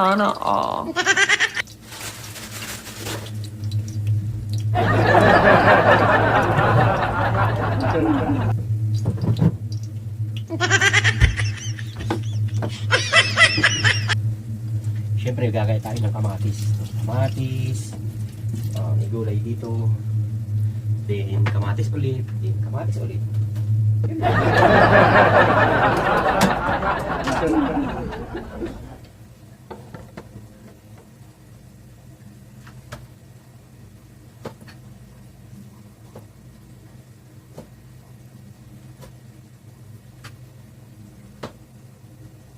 Sana all. Siyempre, gagaya tayo ng kamatis. Kamatis. May gulay dito. Then, kamatis ulit. Then, kamatis ulit.